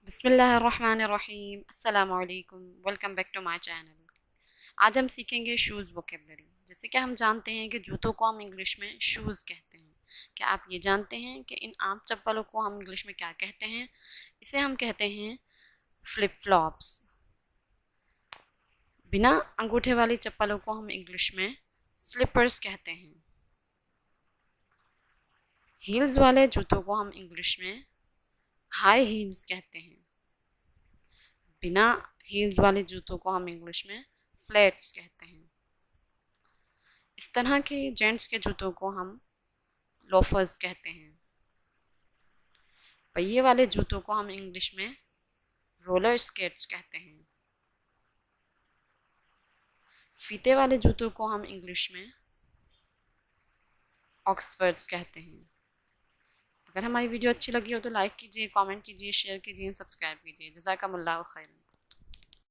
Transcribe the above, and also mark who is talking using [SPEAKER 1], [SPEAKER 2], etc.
[SPEAKER 1] बिस्मिल्लाहिर्रहमानिर्रहीम अस्सलामुअलैकुम। Welcome back to my channel. आज हम सीखेंगे शूज़ वोकेबलरी। जैसे कि हम जानते हैं कि जूतों को हम इंग्लिश में शूज़ कहते हैं। क्या आप ये जानते हैं कि इन आम चप्पलों को हम इंग्लिश में क्या कहते हैं? इसे हम कहते हैं फ्लिप फ्लॉप्स। बिना अंगूठे वाली चप्पलों को हम इंग्लिश में स्लीपर्स कहते हैं। हील्स वाले जूतों को हम इंग्लिश में हाई हील्स कहते हैं। बिना हील्स वाले जूतों को हम इंग्लिश में फ्लैट्स कहते हैं। इस तरह के जेंट्स के जूतों को हम लोफर्स कहते हैं। पहिए वाले जूतों को हम इंग्लिश में रोलर स्केट्स कहते हैं। फीते वाले जूतों को हम इंग्लिश में ऑक्सफर्ड्स कहते हैं। अगर हमारी वीडियो अच्छी लगी हो तो लाइक कीजिए, कमेंट कीजिए, शेयर कीजिए, सब्सक्राइब कीजिए। जज़ाकमुल्लाहु खैरन।